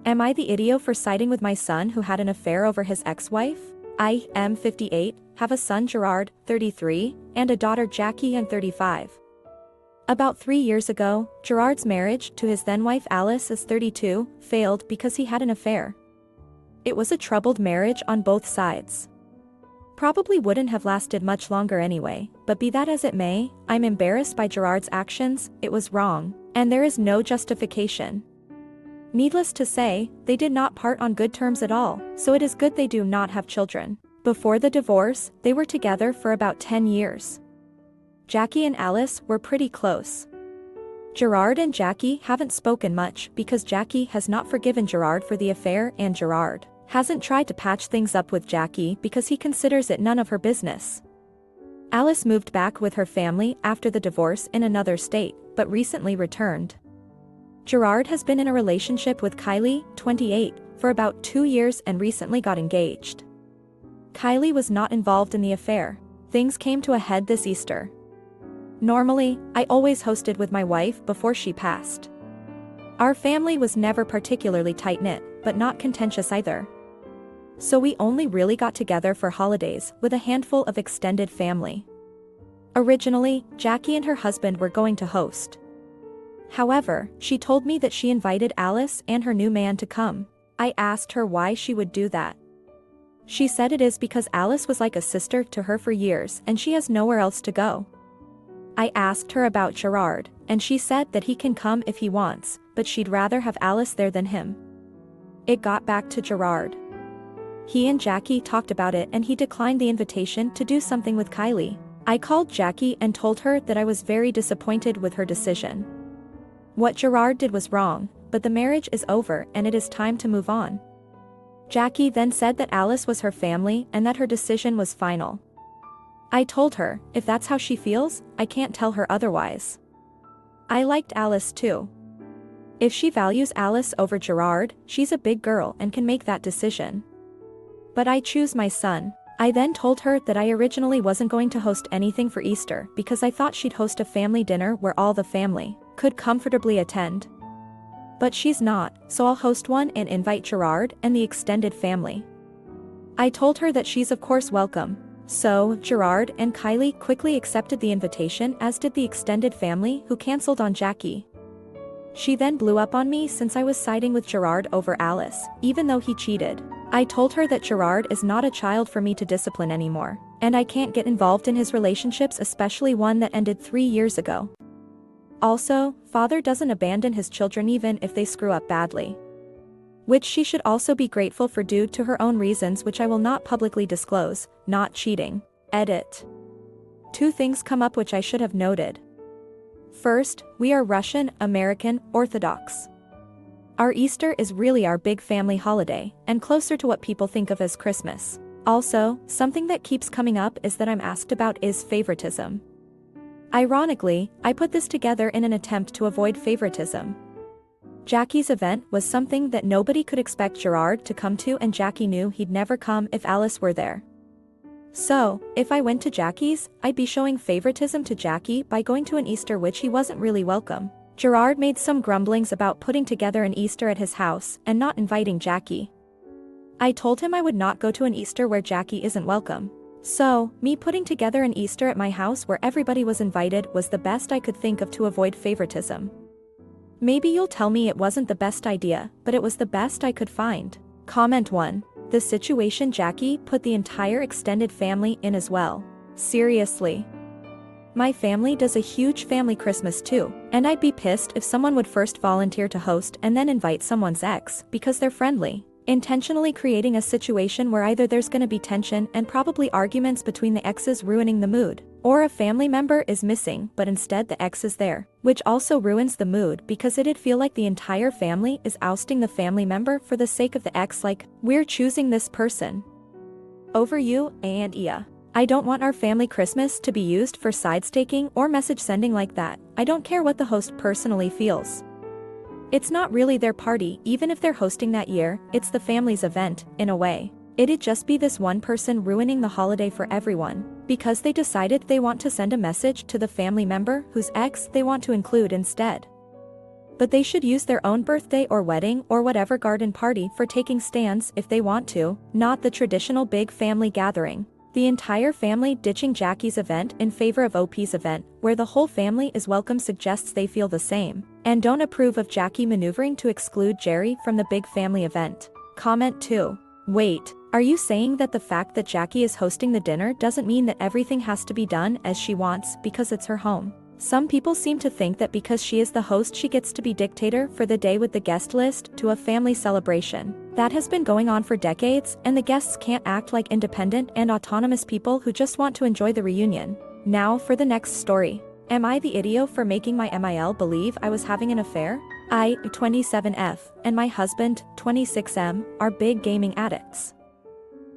Am I the idiot for siding with my son who had an affair over his ex-wife? I am 58, have a son Gerard, 33, and a daughter Jackie and 35. About 3 years ago, Gerard's marriage to his then-wife Alice is 32, failed because he had an affair. It was a troubled marriage on both sides. Probably wouldn't have lasted much longer anyway, but be that as it may, I'm embarrassed by Gerard's actions. It was wrong, and there is no justification. Needless to say, they did not part on good terms at all, so it is good they do not have children. Before the divorce, they were together for about 10 years. Jackie and Alice were pretty close. Gerard and Jackie haven't spoken much because Jackie has not forgiven Gerard for the affair and Gerard hasn't tried to patch things up with Jackie because he considers it none of her business. Alice moved back with her family after the divorce in another state, but recently returned. Gerard has been in a relationship with Kylie, 28, for about 2 years and recently got engaged. Kylie was not involved in the affair. Things came to a head this Easter. Normally, I always hosted with my wife before she passed. Our family was never particularly tight-knit, but not contentious either. So we only really got together for holidays with a handful of extended family. Originally, Jackie and her husband were going to host. However, she told me that she invited Alice and her new man to come. I asked her why she would do that. She said it is because Alice was like a sister to her for years and she has nowhere else to go. I asked her about Gerard, and she said that he can come if he wants, but she'd rather have Alice there than him. It got back to Gerard. He and Jackie talked about it and he declined the invitation to do something with Kylie. I called Jackie and told her that I was very disappointed with her decision. What Gerard did was wrong, but the marriage is over and it is time to move on. Jackie then said that Alice was her family and that her decision was final. I told her, if that's how she feels, I can't tell her otherwise. I liked Alice too. If she values Alice over Gerard, she's a big girl and can make that decision. But I choose my son. I then told her that I originally wasn't going to host anything for Easter because I thought she'd host a family dinner where all the family could comfortably attend. But she's not, so I'll host one and invite Gerard and the extended family. I told her that she's of course welcome. So, Gerard and Kylie quickly accepted the invitation, as did the extended family who cancelled on Jackie. She then blew up on me since I was siding with Gerard over Alice, even though he cheated. I told her that Gerard is not a child for me to discipline anymore, and I can't get involved in his relationships, especially one that ended 3 years ago. Also, father doesn't abandon his children even if they screw up badly. Which she should also be grateful for due to her own reasons, which I will not publicly disclose. Not cheating. Edit. 2 things come up which I should have noted. First, we are Russian, American, Orthodox. Our Easter is really our big family holiday, and closer to what people think of as Christmas. Also, something that keeps coming up is that I'm asked about is favoritism. Ironically, I put this together in an attempt to avoid favoritism. Jackie's event was something that nobody could expect Gerard to come to, and Jackie knew he'd never come if Alice were there. So, if I went to Jackie's, I'd be showing favoritism to Jackie by going to an Easter which he wasn't really welcome. Gerard made some grumblings about putting together an Easter at his house and not inviting Jackie. I told him I would not go to an Easter where Jackie isn't welcome. So, me putting together an Easter at my house where everybody was invited was the best I could think of to avoid favoritism. Maybe you'll tell me it wasn't the best idea, but it was the best I could find. Comment 1. The situation Jackie put the entire extended family in as well. Seriously. My family does a huge family Christmas too, and I'd be pissed if someone would first volunteer to host and then invite someone's ex because they're friendly, intentionally creating a situation where either there's gonna be tension and probably arguments between the exes ruining the mood, or a family member is missing but instead the ex is there, which also ruins the mood because it'd feel like the entire family is ousting the family member for the sake of the ex, like, we're choosing this person over you, and yeah. I don't want our family Christmas to be used for sidestaking or message sending like that. I don't care what the host personally feels. It's not really their party, even if they're hosting that year, it's the family's event, in a way. It'd just be this one person ruining the holiday for everyone, because they decided they want to send a message to the family member whose ex they want to include instead. But they should use their own birthday or wedding or whatever garden party for taking stands if they want to, not the traditional big family gathering. The entire family ditching Jackie's event in favor of OP's event, where the whole family is welcome, suggests they feel the same, and don't approve of Jackie maneuvering to exclude Jerry from the big family event. Comment 2. Wait, are you saying that the fact that Jackie is hosting the dinner doesn't mean that everything has to be done as she wants because it's her home? Some people seem to think that because she is the host she gets to be dictator for the day with the guest list to a family celebration. That has been going on for decades, and the guests can't act like independent and autonomous people who just want to enjoy the reunion. Now for the next story. Am I the idiot for making my MIL believe I was having an affair? I, 27F, and my husband, 26M, are big gaming addicts.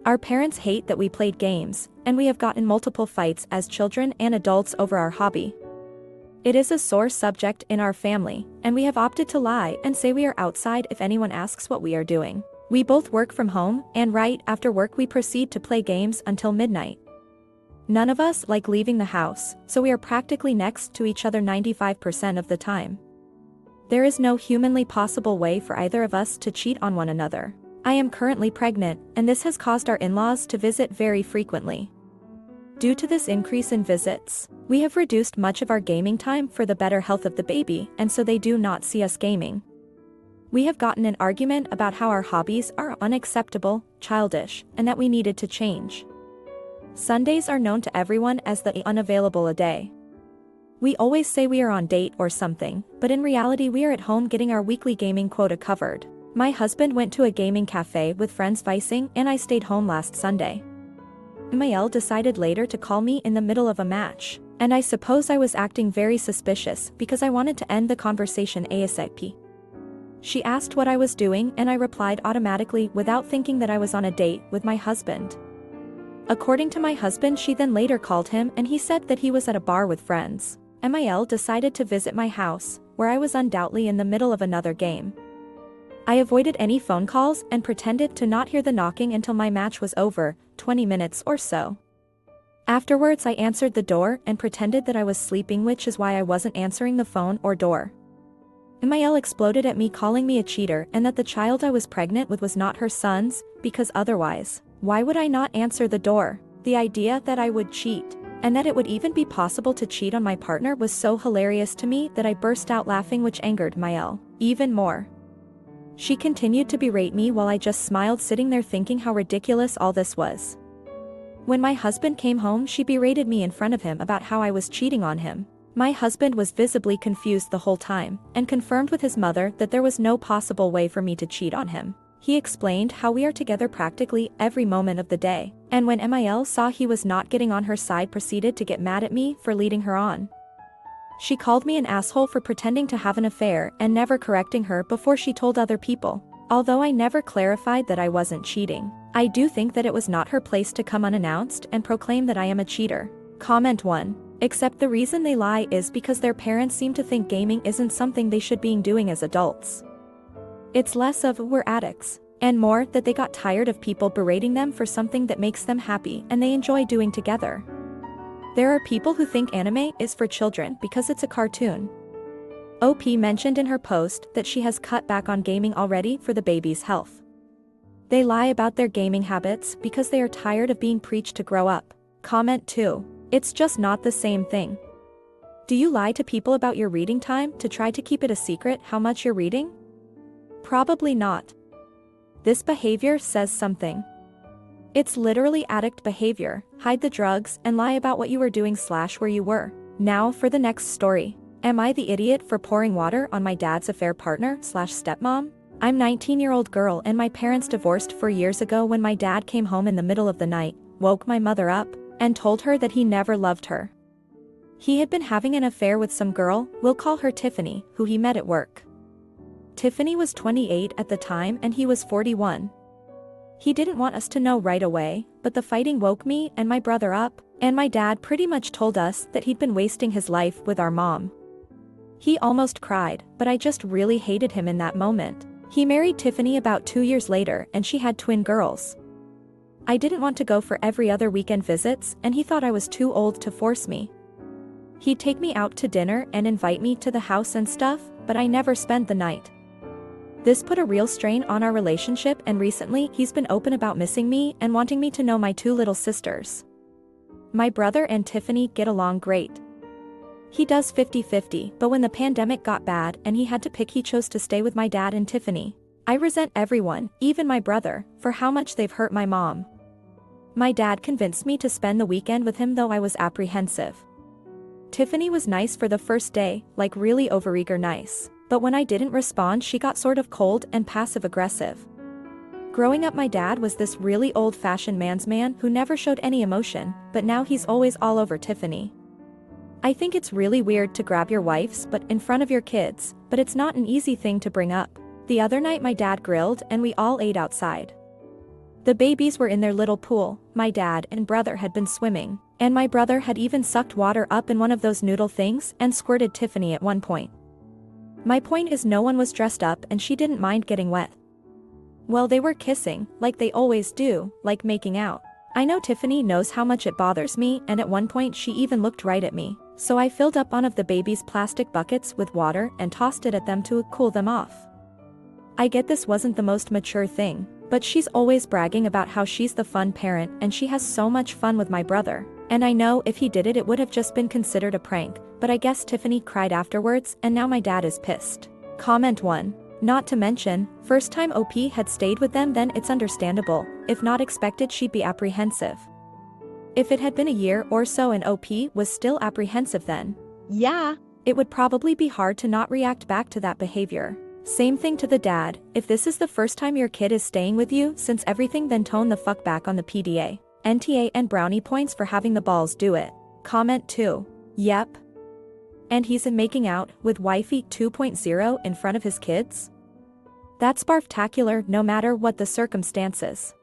Our parents hate that we played games, and we have gotten multiple fights as children and adults over our hobby. It is a sore subject in our family, and we have opted to lie and say we are outside if anyone asks what we are doing. We both work from home, and right after work we proceed to play games until midnight. None of us like leaving the house, so we are practically next to each other 95% of the time. There is no humanly possible way for either of us to cheat on one another. I am currently pregnant, and this has caused our in-laws to visit very frequently. Due to this increase in visits, we have reduced much of our gaming time for the better health of the baby, and so they do not see us gaming. We have gotten an argument about how our hobbies are unacceptable, childish, and that we needed to change. Sundays are known to everyone as the unavailable a day. We always say we are on date or something, but in reality we are at home getting our weekly gaming quota covered. My husband went to a gaming cafe with friends vicing, and I stayed home last Sunday. Mael decided later to call me in the middle of a match, and I suppose I was acting very suspicious because I wanted to end the conversation ASAP. She asked what I was doing, and I replied automatically without thinking that I was on a date with my husband. According to my husband, she then later called him and he said that he was at a bar with friends. Mael decided to visit my house, where I was undoubtedly in the middle of another game. I avoided any phone calls and pretended to not hear the knocking until my match was over, 20 minutes or so. Afterwards I answered the door and pretended that I was sleeping, which is why I wasn't answering the phone or door. Mael exploded at me, calling me a cheater and that the child I was pregnant with was not her son's, because otherwise, why would I not answer the door? The idea that I would cheat, and that it would even be possible to cheat on my partner, was so hilarious to me that I burst out laughing, which angered Mael even more. She continued to berate me while I just smiled, sitting there thinking how ridiculous all this was. When my husband came home, she berated me in front of him about how I was cheating on him. My husband was visibly confused the whole time, and confirmed with his mother that there was no possible way for me to cheat on him. He explained how we are together practically every moment of the day, and when Mael saw he was not getting on her side, proceeded to get mad at me for leading her on. She called me an asshole for pretending to have an affair and never correcting her before she told other people. Although I never clarified that I wasn't cheating, I do think that it was not her place to come unannounced and proclaim that I am a cheater. Comment 1. Except the reason they lie is because their parents seem to think gaming isn't something they should be doing as adults. It's less of we're addicts, and more that they got tired of people berating them for something that makes them happy and they enjoy doing together. There are people who think anime is for children because it's a cartoon. OP mentioned in her post that she has cut back on gaming already for the baby's health. They lie about their gaming habits because they are tired of being preached to grow up. Comment 2. It's just not the same thing. Do you lie to people about your reading time to try to keep it a secret how much you're reading? Probably not. This behavior says something. It's literally addict behavior. Hide the drugs and lie about what you were doing / where you were. Now for the next story. Am I the idiot for pouring water on my dad's affair partner / stepmom? I'm 19-year-old girl and my parents divorced 4 years ago when my dad came home in the middle of the night, woke my mother up, and told her that he never loved her. He had been having an affair with some girl, we'll call her Tiffany, who he met at work. Tiffany was 28 at the time and he was 41. He didn't want us to know right away, but the fighting woke me and my brother up, and my dad pretty much told us that he'd been wasting his life with our mom. He almost cried, but I just really hated him in that moment. He married Tiffany about 2 years later and she had twin girls. I didn't want to go for every other weekend visits and he thought I was too old to force me. He'd take me out to dinner and invite me to the house and stuff, but I never spent the night. This put a real strain on our relationship, and recently he's been open about missing me and wanting me to know my two little sisters. My brother and Tiffany get along great. He does 50-50, but when the pandemic got bad and he had to pick, he chose to stay with my dad and Tiffany. I resent everyone, even my brother, for how much they've hurt my mom. My dad convinced me to spend the weekend with him, though I was apprehensive. Tiffany was nice for the first day, like really overeager nice. But when I didn't respond, she got sort of cold and passive-aggressive. Growing up, my dad was this really old-fashioned man's man who never showed any emotion, but now he's always all over Tiffany. I think it's really weird to grab your wife's butt in front of your kids, but it's not an easy thing to bring up. The other night my dad grilled and we all ate outside. The babies were in their little pool, my dad and brother had been swimming, and my brother had even sucked water up in one of those noodle things and squirted Tiffany at one point. My point is, no one was dressed up and she didn't mind getting wet. Well, they were kissing, like they always do, like making out. I know Tiffany knows how much it bothers me, and at one point she even looked right at me, so I filled up one of the baby's plastic buckets with water and tossed it at them to cool them off. I get this wasn't the most mature thing, but she's always bragging about how she's the fun parent and she has so much fun with my brother, and I know if he did it, it would have just been considered a prank, but I guess Tiffany cried afterwards and now my dad is pissed. Comment 1. Not to mention, first time OP had stayed with them, then it's understandable, if not expected, she'd be apprehensive. If it had been a year or so and OP was still apprehensive, then yeah, it would probably be hard to not react back to that behavior. Same thing to the dad, if this is the first time your kid is staying with you since everything, then tone the fuck back on the PDA, NTA and brownie points for having the balls do it. Comment 2. Yep. And he's in making out with wifey 2.0 in front of his kids? That's barftacular no matter what the circumstances.